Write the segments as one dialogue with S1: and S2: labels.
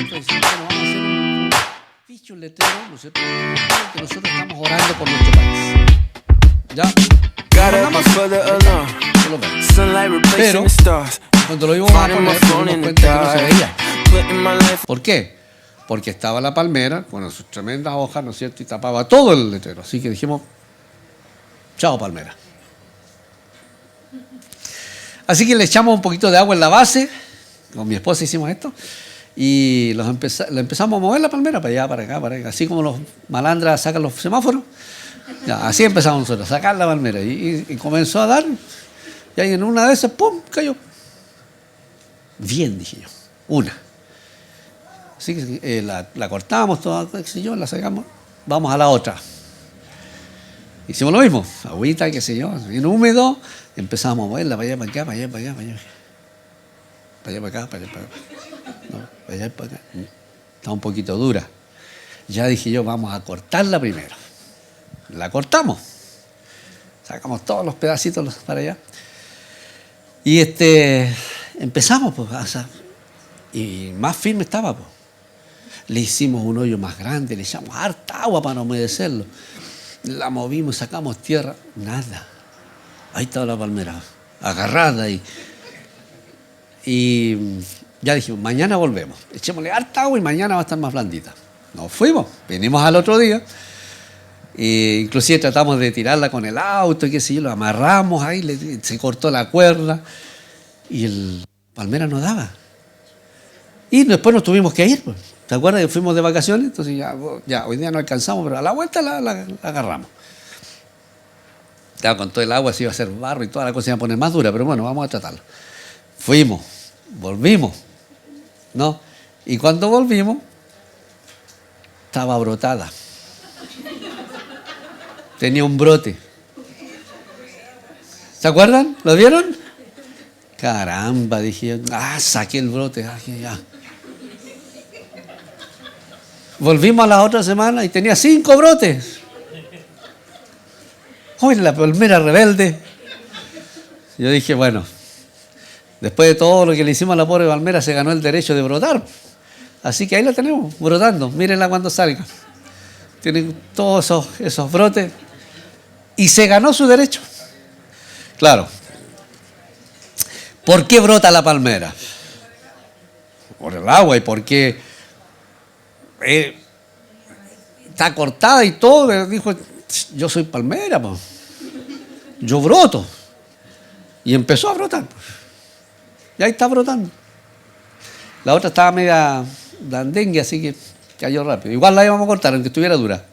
S1: momento decimos, bueno, vamos a hacer un ficho, un letrero, ¿no es cierto? Que nosotros estamos orando por nuestro país. ¿Ya? Pero cuando lo íbamos a poner, nos dimos cuenta que no se veía. ¿Por qué? Porque estaba la palmera con sus tremendas hojas, ¿no es cierto? Y tapaba todo el letrero. Así que dijimos, chao palmera. Así que le echamos un poquito de agua en la base. Con mi esposa hicimos esto. Y le empezamos a mover la palmera para allá, para acá, para acá. Así como los malandras sacan los semáforos. Ya, así empezamos nosotros, a sacar la palmera. Y comenzó a dar. Y ahí en una de esas, ¡pum!, cayó. Bien, dije yo. Una. Así que la cortamos, toda, qué sé yo, la sacamos. Vamos a la otra. Hicimos lo mismo. Agüita, qué sé yo, bien húmedo. Empezamos a moverla para allá, para acá, para allá, para allá, para allá. Para allá, para acá, para allá, para acá. No, para allá, para acá. Está un poquito dura. Ya dije yo, vamos a cortarla primero. La cortamos. Sacamos todos los pedacitos para allá. Y empezamos, pues, y más firme estaba, pues. Le hicimos un hoyo más grande, le echamos harta agua para no humedecerlo. La movimos, sacamos tierra, nada. Ahí estaba la palmera, agarrada ahí. Y ya dijimos, mañana volvemos. Echémosle harta agua y mañana va a estar más blandita. Nos fuimos, venimos al otro día. Inclusive tratamos de tirarla con el auto y qué sé yo, lo amarramos ahí, se cortó la cuerda y el palmera no daba. Y después nos tuvimos que ir, pues. ¿Te acuerdas que fuimos de vacaciones? Entonces ya hoy día no alcanzamos, pero a la vuelta la agarramos. Ya, con todo el agua se iba a hacer barro y toda la cosa se iba a poner más dura, pero bueno, vamos a tratarlo. Fuimos, volvimos, ¿no? Y cuando volvimos, estaba brotada. Tenía un brote. ¿Se acuerdan? ¿Lo vieron? Caramba, dije yo. Saqué el brote. Ya. Volvimos a la otra semana y tenía 5 brotes. Uy, la palmera rebelde. Yo dije, bueno, después de todo lo que le hicimos a la pobre palmera, se ganó el derecho de brotar. Así que ahí la tenemos, brotando. Mírenla cuando salga. Tiene todos esos brotes. Y se ganó su derecho. Claro. ¿Por qué brota la palmera? Por el agua y porque está cortada y todo. Dijo, yo soy palmera, pues. Yo broto. Y empezó a brotar. Y ahí está brotando. La otra estaba media blandengue, así que cayó rápido. Igual la íbamos a cortar, aunque estuviera dura.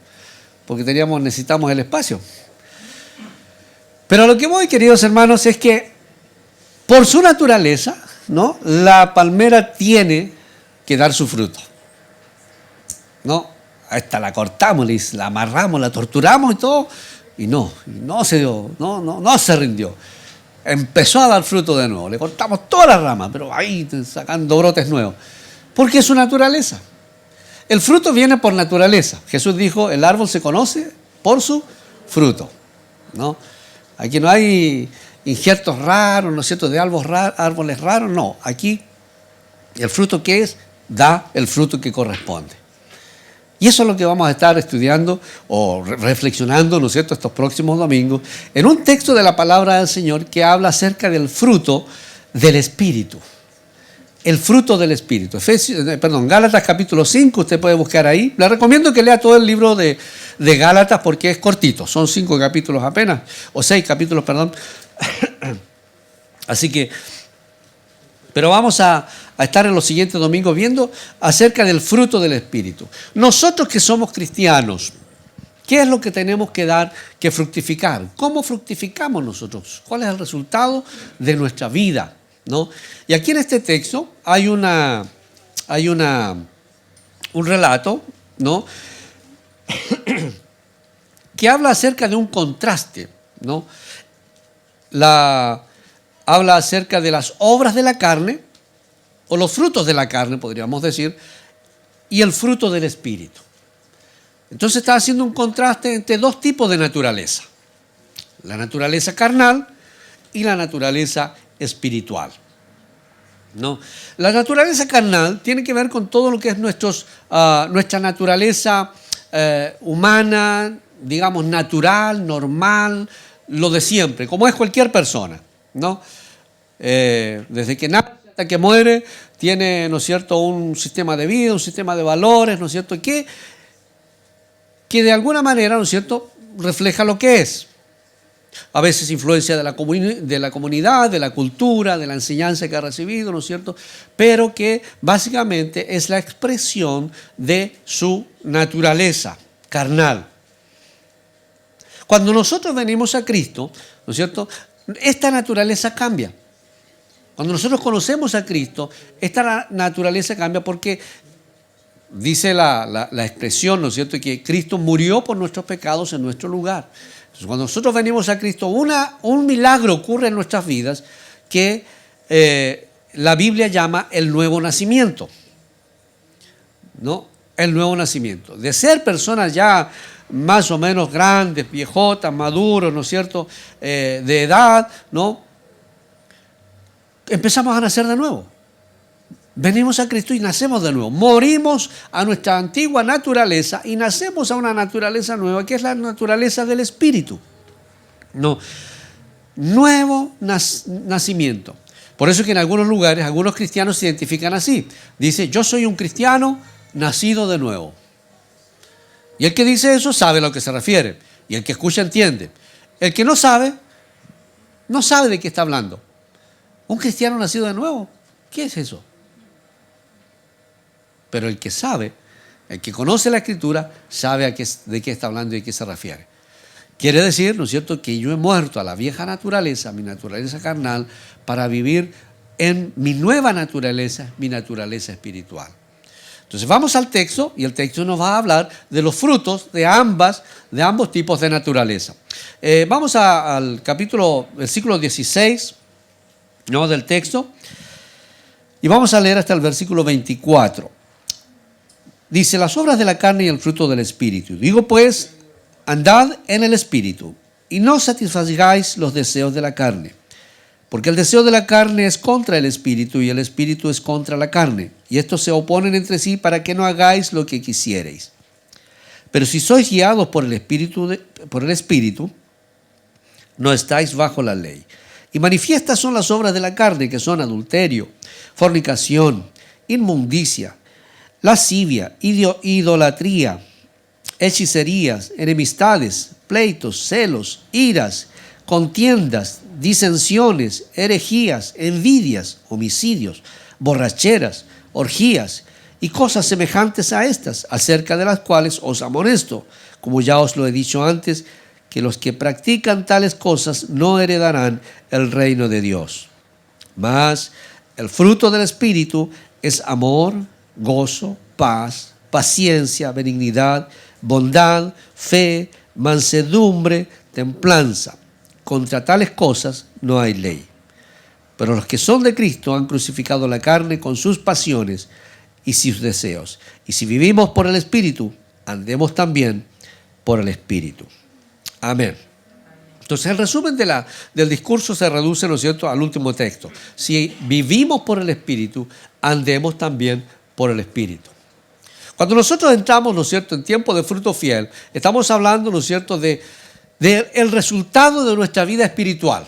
S1: Porque necesitamos el espacio. Pero a lo que voy, queridos hermanos, es que por su naturaleza, ¿no?, la palmera tiene que dar su fruto. ¿No? A esta la cortamos, la amarramos, la torturamos y todo, y no se dio, no se rindió. Empezó a dar fruto de nuevo. Le cortamos todas las ramas, pero ahí sacando brotes nuevos. Porque es su naturaleza. El fruto viene por naturaleza. Jesús dijo, el árbol se conoce por su fruto, ¿no? Aquí no hay injertos raros, ¿no es cierto?, de árboles raros, no. Aquí el fruto que es, da el fruto que corresponde. Y eso es lo que vamos a estar estudiando o reflexionando, ¿no es cierto?, estos próximos domingos, en un texto de la palabra del Señor que habla acerca del fruto del Espíritu. El fruto del Espíritu. Gálatas capítulo 5, usted puede buscar ahí. Le recomiendo que lea todo el libro de Gálatas porque es cortito. Son 5 capítulos apenas, o 6 capítulos, perdón. Así que, pero vamos a estar en los siguientes domingos viendo acerca del fruto del Espíritu. Nosotros que somos cristianos, ¿qué es lo que tenemos que dar, que fructificar? ¿Cómo fructificamos nosotros? ¿Cuál es el resultado de nuestra vida? ¿No? Y aquí en este texto hay un relato, ¿no?, que habla acerca de un contraste, ¿no? Habla acerca de las obras de la carne, o los frutos de la carne, podríamos decir, y el fruto del Espíritu. Entonces está haciendo un contraste entre dos tipos de naturaleza: la naturaleza carnal y la naturaleza espiritual. ¿no? La naturaleza carnal tiene que ver con todo lo que es nuestra naturaleza humana, digamos, natural, normal, lo de siempre, como es cualquier persona, ¿no? Desde que nace hasta que muere, tiene, ¿no es cierto?, un sistema de vida, un sistema de valores, ¿no es cierto?, que de alguna manera, ¿no es cierto?, refleja lo que es. A veces influencia de la comunidad, de la cultura, de la enseñanza que ha recibido, ¿no es cierto?, pero que básicamente es la expresión de su naturaleza carnal. Cuando nosotros venimos a Cristo, ¿no es cierto?, esta naturaleza cambia. Cuando nosotros conocemos a Cristo, esta naturaleza cambia porque dice la expresión, ¿no es cierto?, que Cristo murió por nuestros pecados en nuestro lugar. Entonces, cuando nosotros venimos a Cristo, un milagro ocurre en nuestras vidas que la Biblia llama el nuevo nacimiento, ¿no? El nuevo nacimiento. De ser personas ya más o menos grandes, viejotas, maduros, ¿no es cierto?, de edad, ¿no?, empezamos a nacer de nuevo. Venimos a Cristo y nacemos de nuevo. Morimos a nuestra antigua naturaleza y nacemos a una naturaleza nueva, que es la naturaleza del Espíritu. No, nuevo nacimiento. Por eso que en algunos lugares, algunos cristianos se identifican así. Dice, yo soy un cristiano nacido de nuevo. Y el que dice eso sabe a lo que se refiere. Y el que escucha entiende. El que no sabe de qué está hablando. Un cristiano nacido de nuevo, ¿qué es eso? Pero el que sabe, el que conoce la Escritura, sabe de qué está hablando y a qué se refiere. Quiere decir, ¿no es cierto?, que yo he muerto a la vieja naturaleza, a mi naturaleza carnal, para vivir en mi nueva naturaleza, mi naturaleza espiritual. Entonces vamos al texto y el texto nos va a hablar de los frutos de ambos tipos de naturaleza. Vamos al versículo 16, ¿no?, del texto, y vamos a leer hasta el versículo 24. Dice, las obras de la carne y el fruto del Espíritu. Digo pues, andad en el Espíritu, y no satisfagáis los deseos de la carne. Porque el deseo de la carne es contra el Espíritu, y el Espíritu es contra la carne. Y estos se oponen entre sí para que no hagáis lo que quisierais. Pero si sois guiados por el Espíritu, no estáis bajo la ley. Y manifiestas son las obras de la carne, que son adulterio, fornicación, inmundicia, lascivia, idolatría, hechicerías, enemistades, pleitos, celos, iras, contiendas, disensiones, herejías, envidias, homicidios, borracheras, orgías y cosas semejantes a estas, acerca de las cuales os amonesto, como ya os lo he dicho antes, que los que practican tales cosas no heredarán el reino de Dios. Mas el fruto del Espíritu es amor, gozo, paz, paciencia, benignidad, bondad, fe, mansedumbre, templanza. Contra tales cosas no hay ley. Pero los que son de Cristo han crucificado la carne con sus pasiones y sus deseos. Y si vivimos por el Espíritu, andemos también por el Espíritu. Amén. Entonces el resumen del discurso se reduce, ¿no es cierto?, al último texto. Si vivimos por el Espíritu, andemos también por el Espíritu. Cuando nosotros entramos, ¿no es cierto?, en tiempo de fruto fiel, estamos hablando, ¿no es cierto?, de el resultado de nuestra vida espiritual,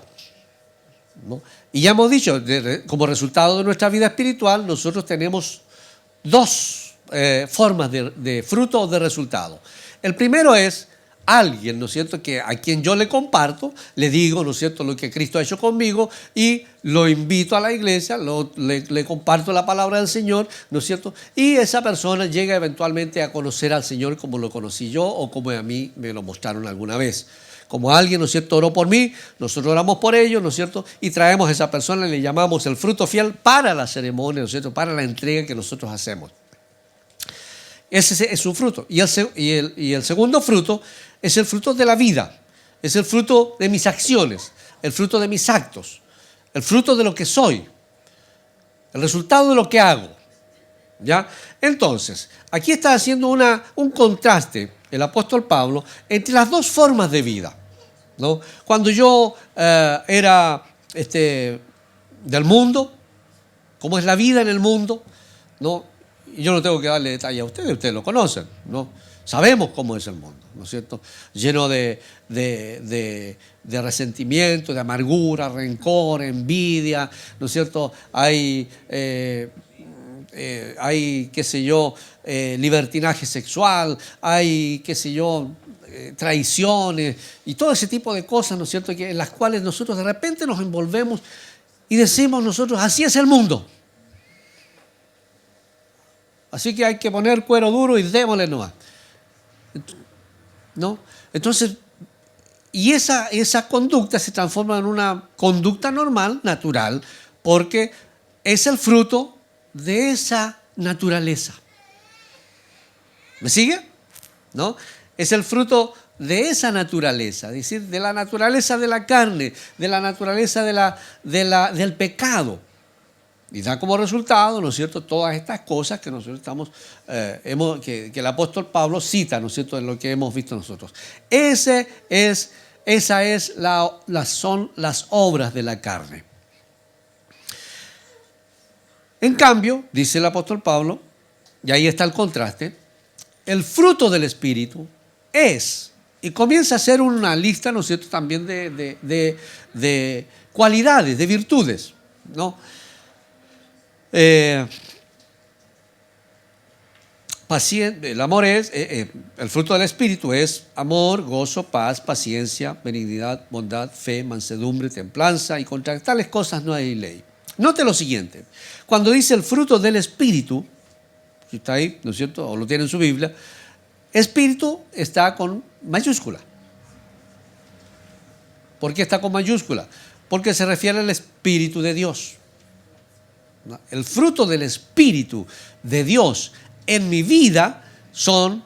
S1: ¿no? Y ya hemos dicho, como resultado de nuestra vida espiritual, nosotros tenemos dos formas de fruto o de resultado. El primero es alguien, ¿no es cierto?, a quien yo le comparto, le digo, ¿no es cierto?, lo que Cristo ha hecho conmigo y lo invito a la iglesia, le comparto la palabra del Señor, ¿no es cierto?, y esa persona llega eventualmente a conocer al Señor como lo conocí yo o como a mí me lo mostraron alguna vez. Como alguien, ¿no es cierto?, oró por mí, nosotros oramos por ellos, ¿no es cierto?, y traemos a esa persona y le llamamos el fruto fiel para la ceremonia, ¿no es cierto?, para la entrega que nosotros hacemos. Ese es su fruto. Y el segundo fruto es el fruto de la vida, es el fruto de mis acciones, el fruto de mis actos, el fruto de lo que soy, el resultado de lo que hago. ¿Ya? Entonces, aquí está haciendo un contraste el apóstol Pablo entre las dos formas de vida, ¿no? Cuando yo era del mundo, cómo es la vida en el mundo, ¿no? Y yo no tengo que darle detalle a ustedes lo conocen, ¿no? Sabemos cómo es el mundo, ¿no es cierto? Lleno de resentimiento, de amargura, rencor, envidia, ¿no es cierto? Hay, qué sé yo, libertinaje sexual, hay, qué sé yo, traiciones y todo ese tipo de cosas, ¿no es cierto?, en las cuales nosotros de repente nos envolvemos y decimos nosotros, así es el mundo. Así que hay que poner cuero duro y démosle nomás, ¿no? Entonces, y esa conducta se transforma en una conducta normal, natural, porque es el fruto de esa naturaleza. ¿Me sigue? ¿No? Es el fruto de esa naturaleza, es decir, de la naturaleza de la carne, de la naturaleza del pecado. Y da como resultado, ¿no es cierto?, todas estas cosas que nosotros estamos, que el apóstol Pablo cita, ¿no es cierto?, en lo que hemos visto nosotros. Son las obras de la carne. En cambio, dice el apóstol Pablo, y ahí está el contraste, el fruto del Espíritu es, y comienza a hacer una lista, ¿no es cierto?, también de cualidades, de virtudes, ¿no? El amor es, el fruto del Espíritu es amor, gozo, paz, paciencia, benignidad, bondad, fe, mansedumbre, templanza, y contra tales cosas no hay ley. Note lo siguiente, cuando dice el fruto del Espíritu, si está ahí, ¿no es cierto?, o lo tiene en su Biblia, Espíritu está con mayúscula. ¿Por qué está con mayúscula? Porque se refiere al Espíritu de Dios. El fruto del Espíritu de Dios en mi vida son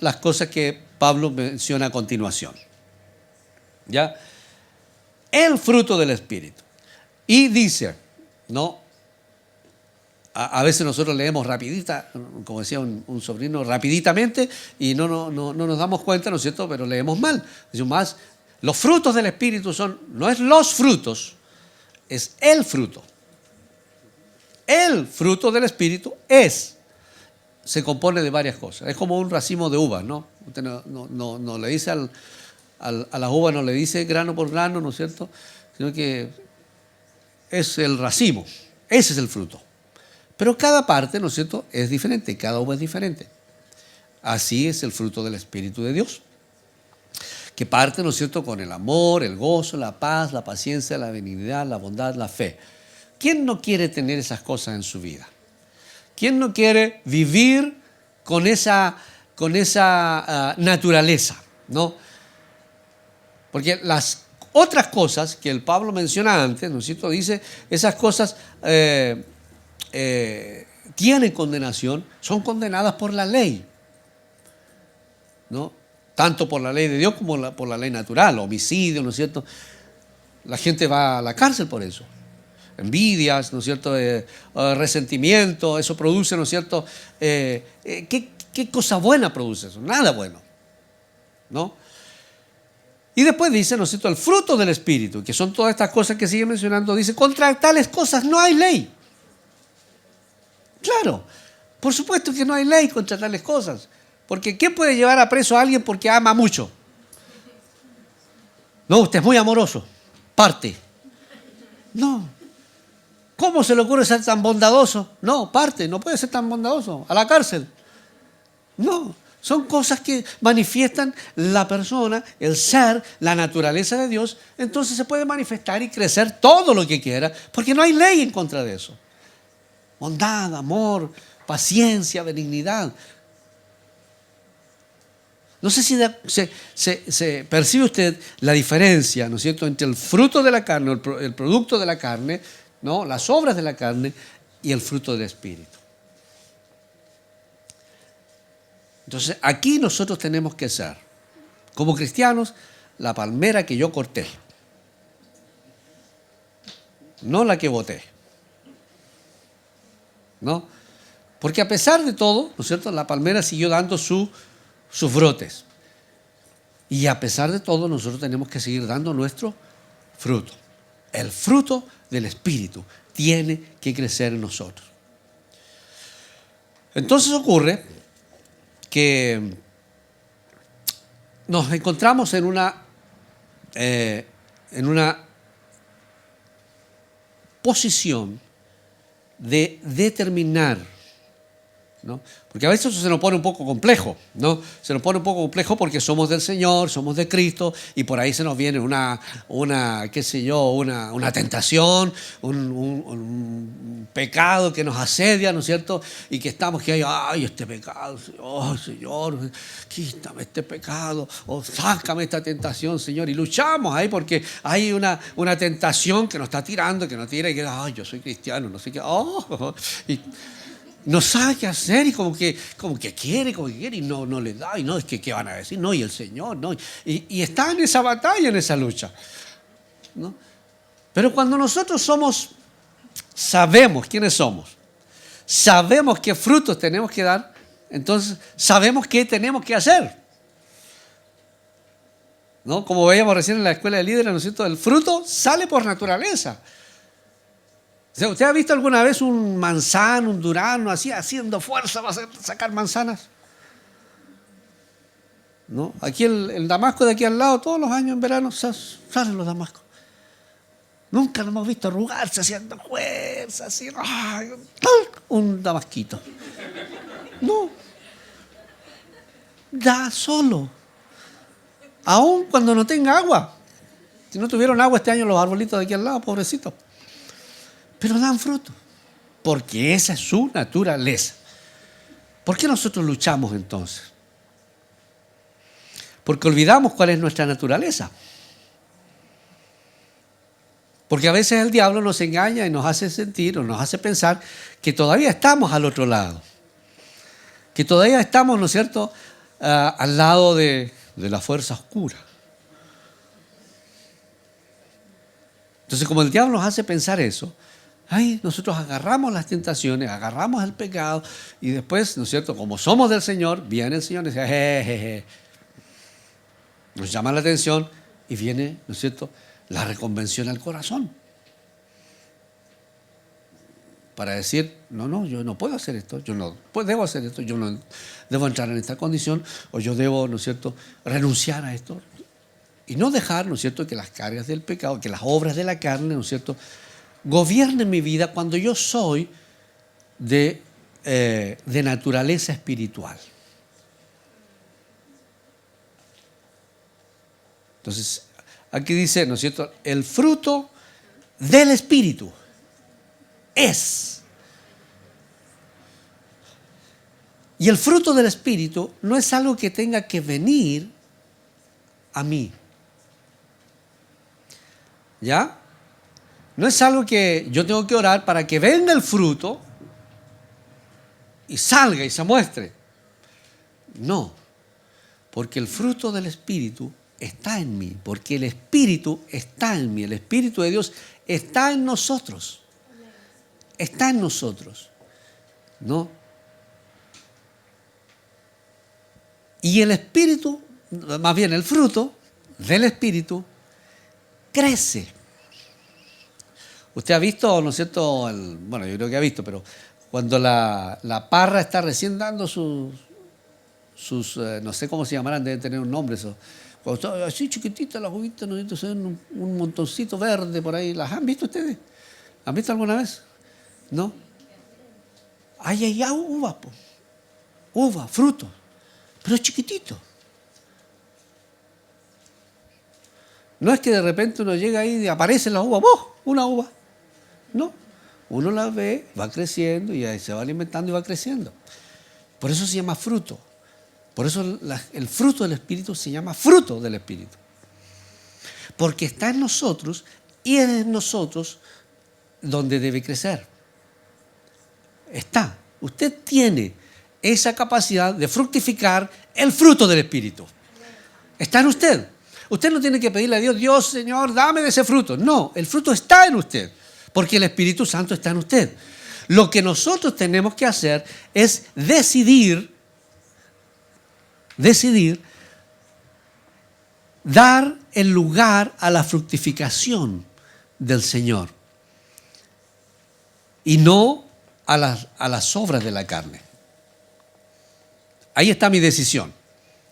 S1: las cosas que Pablo menciona a continuación. ¿Ya? El fruto del Espíritu. Y dice, ¿no? A veces nosotros leemos rapidita, como decía un sobrino, rapiditamente, y no nos damos cuenta, ¿no es cierto?, pero leemos mal. Decimos más, los frutos del Espíritu no es los frutos, es el fruto. El fruto del Espíritu se compone de varias cosas. Es como un racimo de uvas, ¿no? Usted no le dice a las uvas, no le dice grano por grano, ¿no es cierto?, sino que es el racimo, ese es el fruto. Pero cada parte, ¿no es cierto?, es diferente, cada uva es diferente. Así es el fruto del Espíritu de Dios, que parte, ¿no es cierto?, con el amor, el gozo, la paz, la paciencia, la benignidad, la bondad, la fe. ¿Quién no quiere tener esas cosas en su vida? ¿Quién no quiere vivir con esa naturaleza, ¿no? Porque las otras cosas que el Pablo menciona antes, ¿no es cierto?, dice, esas cosas tienen condenación, son condenadas por la ley, ¿no? Tanto por la ley de Dios como por la ley natural, homicidio, ¿no es cierto? La gente va a la cárcel por eso. Envidias, ¿no es cierto?, resentimiento, eso produce, ¿no es cierto?, ¿qué cosa buena produce eso? Nada bueno, ¿no? Y después dice, ¿no es cierto?, el fruto del Espíritu, que son todas estas cosas que sigue mencionando, dice, contra tales cosas no hay ley. Claro, por supuesto que no hay ley contra tales cosas, porque ¿qué puede llevar a preso a alguien porque ama mucho? No, usted es muy amoroso, parte. No. ¿Cómo se le ocurre ser tan bondadoso? No, parte, no puede ser tan bondadoso, a la cárcel. No, son cosas que manifiestan la persona, el ser, la naturaleza de Dios. Entonces se puede manifestar y crecer todo lo que quiera, porque no hay ley en contra de eso. Bondad, amor, paciencia, benignidad. No sé si se percibe usted la diferencia, ¿no es cierto?, entre el fruto de la carne, el producto de la carne, ¿no?, las obras de la carne y el fruto del Espíritu. Entonces, aquí nosotros tenemos que ser, como cristianos, la palmera que yo corté, no la que boté, ¿no? Porque a pesar de todo, ¿no es cierto?, la palmera siguió dando sus brotes. Y a pesar de todo, nosotros tenemos que seguir dando nuestro fruto. El fruto del Espíritu tiene que crecer en nosotros. Entonces ocurre que nos encontramos en una posición de determinar, ¿no? Porque a veces eso se nos pone un poco complejo, ¿no? Se nos pone un poco complejo porque somos del Señor, somos de Cristo, y por ahí se nos viene una tentación, un pecado que nos asedia, ¿no es cierto? Y que estamos que ay, este pecado, oh Señor, quítame este pecado, o sácame esta tentación, Señor. Y luchamos ahí porque hay una tentación que nos está tirando, que nos tira y que, ay, yo soy cristiano, no sé qué, y no sabe qué hacer y como que quiere y no le da, y no, es que qué van a decir, no, y el Señor, no, y está en esa batalla, en esa lucha, ¿no? Pero cuando nosotros sabemos quiénes somos, sabemos qué frutos tenemos que dar, entonces sabemos qué tenemos que hacer, ¿no? Como veíamos recién en la escuela de líderes, ¿no es cierto? El fruto sale por naturaleza. O sea, ¿usted ha visto alguna vez un manzano, un durazno, así haciendo fuerza para sacar manzanas? ¿No? Aquí el damasco de aquí al lado, todos los años en verano salen los damascos. Nunca lo hemos visto arrugarse haciendo fuerza, así, ¡ay! Un damasquito. No. Da solo. Aún cuando no tenga agua. Si no tuvieron agua este año los arbolitos de aquí al lado, pobrecitos. Pero dan fruto, porque esa es su naturaleza. ¿Por qué nosotros luchamos entonces? Porque olvidamos cuál es nuestra naturaleza. Porque a veces el diablo nos engaña y nos hace sentir o nos hace pensar que todavía estamos al otro lado. Que todavía estamos, ¿no es cierto?, al lado de la fuerza oscura. Entonces, como el diablo nos hace pensar eso, nosotros agarramos las tentaciones, agarramos el pecado y después, ¿no es cierto?, como somos del Señor, viene el Señor y dice, jejeje. Nos llama la atención y viene, ¿no es cierto?, la reconvención al corazón. Para decir, no, yo no puedo hacer esto, yo no debo hacer esto, yo no debo entrar en esta condición, o yo debo, ¿no es cierto?, renunciar a esto. Y no dejar, ¿no es cierto?, que las cargas del pecado, que las obras de la carne, ¿no es cierto?, gobiernen mi vida cuando yo soy de naturaleza espiritual. Entonces, aquí dice, ¿no es cierto?, el fruto del Espíritu es. Y el fruto del Espíritu no es algo que tenga que venir a mí. ¿Ya? No es algo que yo tengo que orar para que venga el fruto y salga y se muestre. No, porque el fruto del Espíritu está en mí, porque el Espíritu está en mí, el Espíritu de Dios está en nosotros. Está en nosotros, ¿no? Y el Espíritu, más bien el fruto del Espíritu, crece. Usted ha visto, ¿no es cierto? Bueno, yo creo que ha visto, pero cuando la parra está recién dando sus no sé cómo se llamarán, deben tener un nombre eso. Cuando está así chiquitita las uvitas, ¿no? Entonces un montoncito verde por ahí. ¿Las han visto ustedes? ¿Han visto alguna vez? ¿No? Hay uvas, uva, fruto, pero es chiquitito. No es que de repente uno llega ahí y aparece la uva, una uva. No, uno la ve, va creciendo y ahí se va alimentando y va creciendo. Por eso se llama fruto. Por eso el fruto del Espíritu se llama fruto del Espíritu. Porque está en nosotros y es en nosotros donde debe crecer. Está. Usted tiene esa capacidad de fructificar el fruto del Espíritu. Está en usted. Usted no tiene que pedirle a Dios, Dios, Señor, dame de ese fruto. No, el fruto está en usted, porque el Espíritu Santo está en usted. Lo que nosotros tenemos que hacer es decidir dar el lugar a la fructificación del Señor y no a las obras de la carne. Ahí está mi decisión,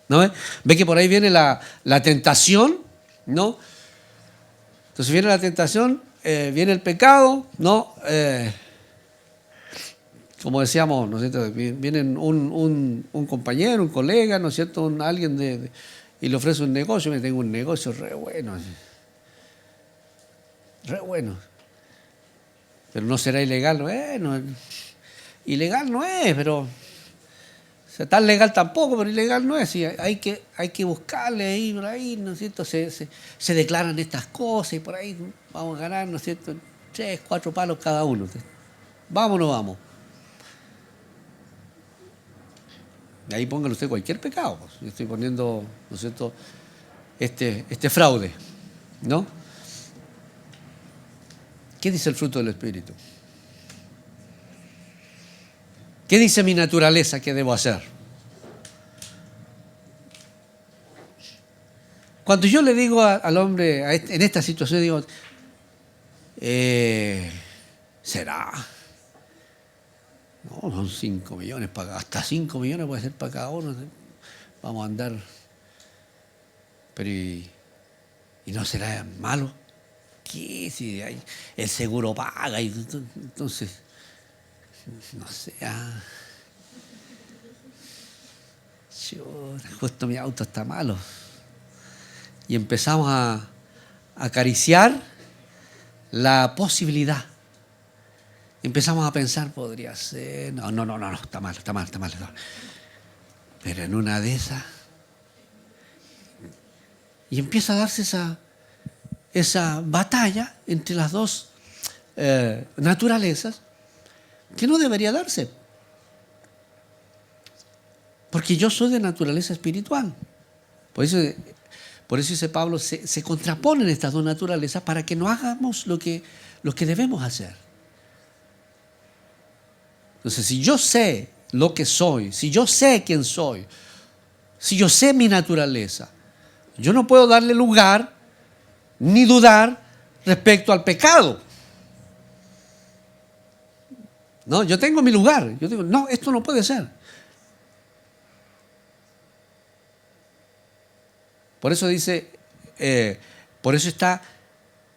S1: ¿no? Ve que por ahí viene la tentación, ¿no? Entonces viene la tentación, viene el pecado, ¿no? Como decíamos, ¿no es cierto? Viene un compañero, un colega, ¿no es cierto? Alguien y le ofrece un negocio. Me tengo un negocio re bueno. Re bueno. Pero no será ilegal. Bueno, ilegal no es, pero... O sea, tan legal tampoco, pero ilegal no es. Sí, hay que buscarle ahí, por ahí, ¿no es cierto? Se declaran estas cosas y por ahí vamos a ganar, ¿no es cierto? 3, 4 palos cada uno. ¿Vamos o no vamos? Y ahí póngale usted cualquier pecado. Pues. Yo estoy poniendo, ¿no es cierto?, este fraude, ¿no? ¿Qué dice el fruto del Espíritu? ¿Qué dice mi naturaleza que debo hacer? Cuando yo le digo al hombre en esta situación, digo, ¿será? No, son 5 millones, hasta 5 millones puede ser para cada uno. Vamos a andar. Pero ¿y no será malo? ¿Qué? Si el seguro paga, y entonces, no sé. Justo mi auto está malo. Y empezamos a acariciar la posibilidad. Empezamos a pensar, podría ser, no, está mal. Pero en una de esas, y empieza a darse esa batalla entre las dos naturalezas que no debería darse. Porque yo soy de naturaleza espiritual. Por eso dice Pablo, se contraponen estas dos naturalezas para que no hagamos lo que debemos hacer. Entonces, si yo sé lo que soy, si yo sé quién soy, si yo sé mi naturaleza, yo no puedo darle lugar ni dudar respecto al pecado. No, yo tengo mi lugar. Yo digo, no, esto no puede ser. Por eso dice, por eso está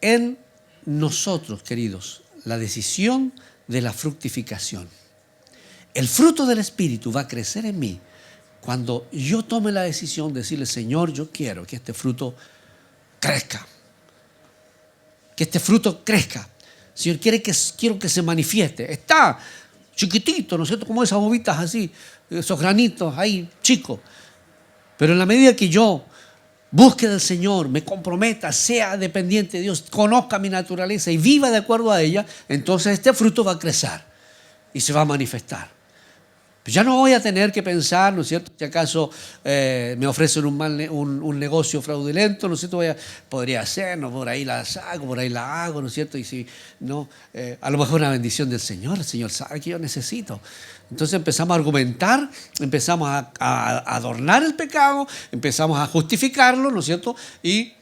S1: en nosotros, queridos, la decisión de la fructificación. El fruto del Espíritu va a crecer en mí cuando yo tome la decisión de decirle, Señor, yo quiero que este fruto crezca. Que este fruto crezca. Señor, quiero que se manifieste. Está chiquitito, ¿no es cierto? Como esas bobitas así, esos granitos ahí, chicos. Pero en la medida que yo busque del Señor, me comprometa, sea dependiente de Dios, conozca mi naturaleza y viva de acuerdo a ella, entonces este fruto va a crecer y se va a manifestar. Pues ya no voy a tener que pensar, ¿no es cierto?, si acaso me ofrecen un negocio fraudulento, ¿no es cierto?, podría ser, ¿no?, por ahí la saco, por ahí la hago, ¿no es cierto?, y si no, a lo mejor una bendición del Señor, el Señor sabe que yo necesito. Entonces empezamos a argumentar, empezamos a adornar el pecado, empezamos a justificarlo, ¿no es cierto?, y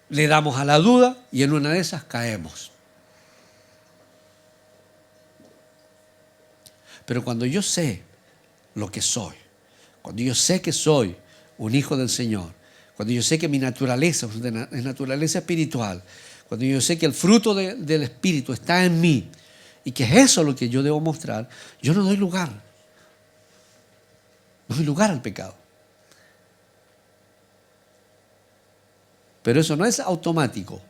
S1: le damos a la duda y en una de esas caemos. Pero cuando yo sé lo que soy, cuando yo sé que soy un hijo del Señor, cuando yo sé que mi naturaleza es naturaleza espiritual, cuando yo sé que el fruto del Espíritu está en mí y que es eso lo que yo debo mostrar, yo no doy lugar. No doy lugar al pecado. Pero eso no es automático.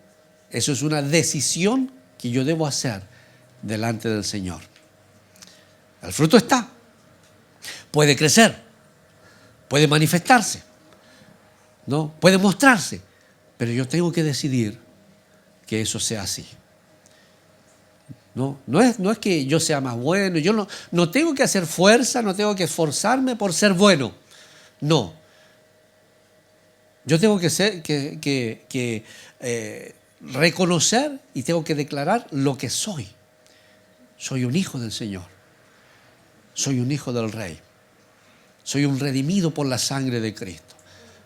S1: Eso es una decisión que yo debo hacer delante del Señor. El fruto está. Puede crecer. Puede manifestarse. ¿No? Puede mostrarse. Pero yo tengo que decidir que eso sea así. No es que yo sea más bueno. Yo no tengo que hacer fuerza, no tengo que esforzarme por ser bueno. No. Yo tengo que reconocer y tengo que declarar lo que soy. Soy un hijo del Señor. Soy un hijo del Rey. Soy un redimido por la sangre de Cristo.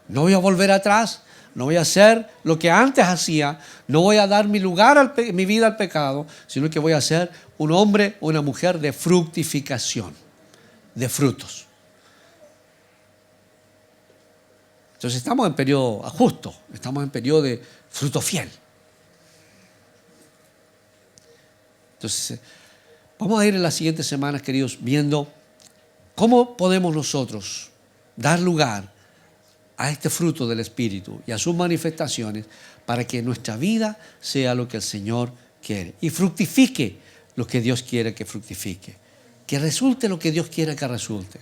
S1: No voy a volver atrás. no voy a hacer lo que antes hacía, no voy a dar mi lugar, mi vida al pecado, sino que voy a ser un hombre o una mujer de fructificación, de frutos. Entonces estamos en periodo justo, estamos en periodo de fruto fiel. Entonces vamos a ir en las siguientes semanas, queridos, viendo cómo podemos nosotros dar lugar a este fruto del Espíritu y a sus manifestaciones para que nuestra vida sea lo que el Señor quiere y fructifique lo que Dios quiere que fructifique, que resulte lo que Dios quiere que resulte,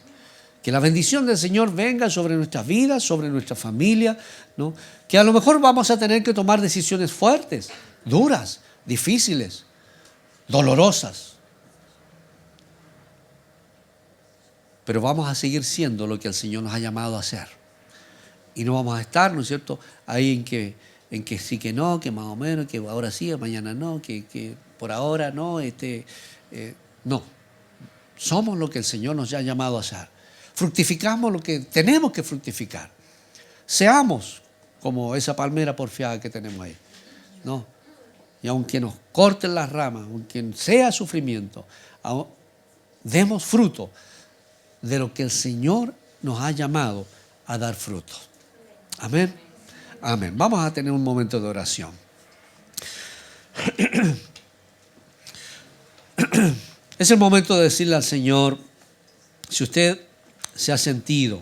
S1: que la bendición del Señor venga sobre nuestras vidas, sobre nuestra familia, ¿no? Que a lo mejor vamos a tener que tomar decisiones fuertes, duras, difíciles, dolorosas, pero vamos a seguir siendo lo que el Señor nos ha llamado a hacer. Y no vamos a estar, ¿no es cierto?, ahí en que sí, que no, que más o menos, que ahora sí, mañana no, que por ahora no, no. Somos lo que el Señor nos ha llamado a hacer. Fructificamos lo que tenemos que fructificar. Seamos como esa palmera porfiada que tenemos ahí, ¿no? Y aunque nos corten las ramas, aunque sea sufrimiento, demos fruto de lo que el Señor nos ha llamado a dar fruto. Amén. Amén. Vamos a tener un momento de oración. Es el momento de decirle al Señor, si usted se ha sentido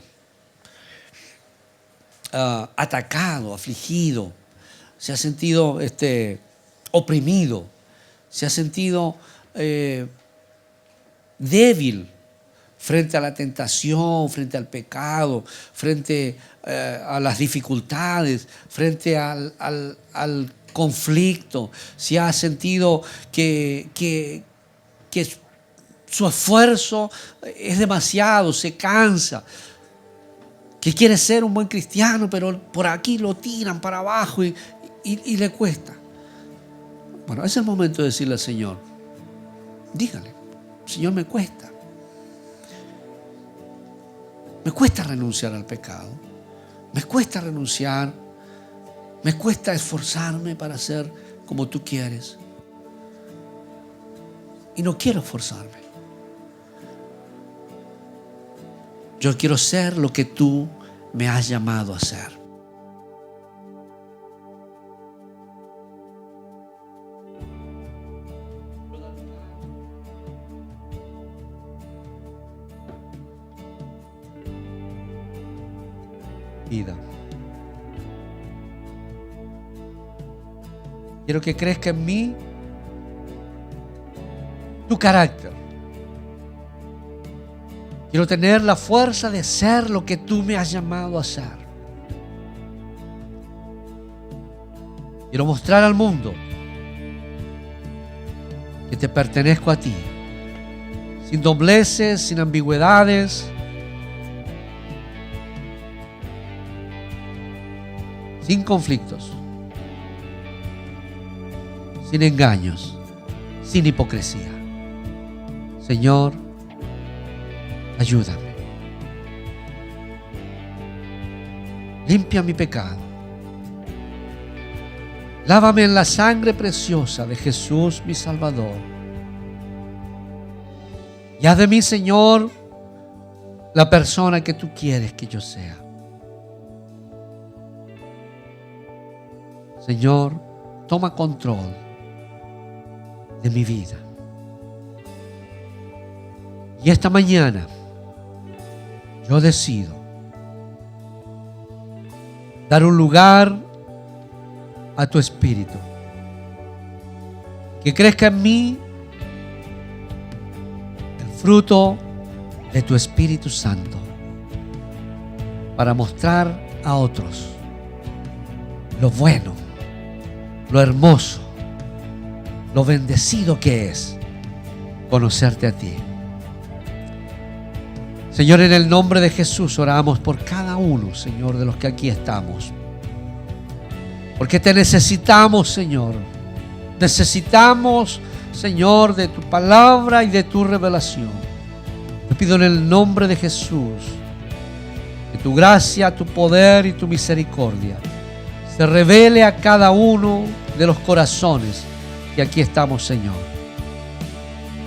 S1: atacado, afligido, se ha sentido oprimido, se ha sentido débil frente a la tentación, frente al pecado, frente a las dificultades, frente al conflicto, si ha sentido que su esfuerzo es demasiado, se cansa, que quiere ser un buen cristiano, pero por aquí lo tiran para abajo y le cuesta. Bueno, es el momento de decirle al Señor, dígale, Señor, me cuesta. Me cuesta renunciar al pecado, me cuesta renunciar, me cuesta esforzarme para ser como tú quieres. Y no quiero esforzarme. Yo quiero ser lo que tú me has llamado a ser. Vida. Quiero que crezca en mí tu carácter. Quiero tener la fuerza de ser lo que tú me has llamado a ser. Quiero mostrar al mundo que te pertenezco a ti, sin dobleces, sin ambigüedades, sin conflictos, sin engaños, sin hipocresía. Señor, ayúdame. Limpia mi pecado. Lávame en la sangre preciosa de Jesús, mi Salvador. Y haz de mí, Señor, la persona que tú quieres que yo sea. Señor, toma control de mi vida. Y esta mañana yo decido dar un lugar a tu Espíritu, que crezca en mí el fruto de tu Espíritu Santo, para mostrar a otros lo bueno, lo hermoso, lo bendecido que es conocerte a ti. Señor, en el nombre de Jesús oramos por cada uno, Señor, de los que aquí estamos. Porque te necesitamos, Señor. Necesitamos, Señor, de tu palabra y de tu revelación. Te pido en el nombre de Jesús que tu gracia, tu poder y tu misericordia se revele a cada uno de los corazones que aquí estamos, Señor.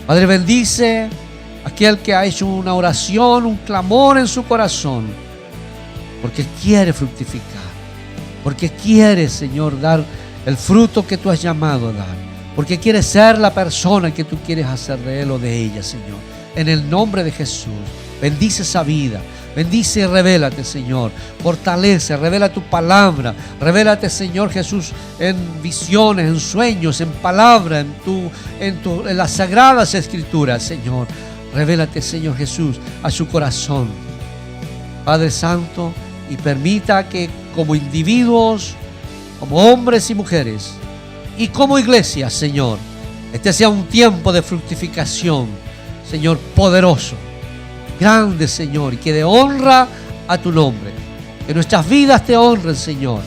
S1: Padre, bendice a aquel que ha hecho una oración, un clamor en su corazón, porque quiere fructificar, porque quiere, Señor, dar el fruto que tú has llamado a dar, porque quiere ser la persona que tú quieres hacer de él o de ella, Señor. En el nombre de Jesús, bendice esa vida. Bendice y revélate, Señor. Fortalece, revela tu palabra. Revélate, Señor Jesús, en visiones, en sueños, en palabra, en las sagradas escrituras, Señor. Revélate, Señor Jesús, a su corazón, Padre Santo, y permita que como individuos, como hombres y mujeres, y como iglesia, Señor, este sea un tiempo de fructificación, Señor, poderoso, grande, Señor, y que de honra a tu nombre. Que nuestras vidas te honren, Señor.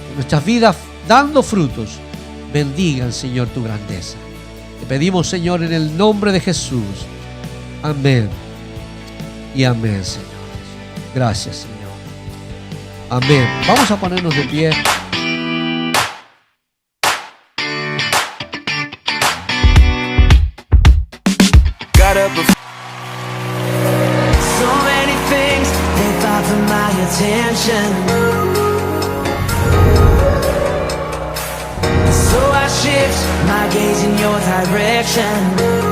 S1: Que nuestras vidas, dando frutos, bendigan, Señor, tu grandeza. Te pedimos, Señor, en el nombre de Jesús. Amén y amén, Señor. Gracias, Señor. Amén. Vamos a ponernos de pie.
S2: So many things they fought for my attention. So I shift my gaze in your direction.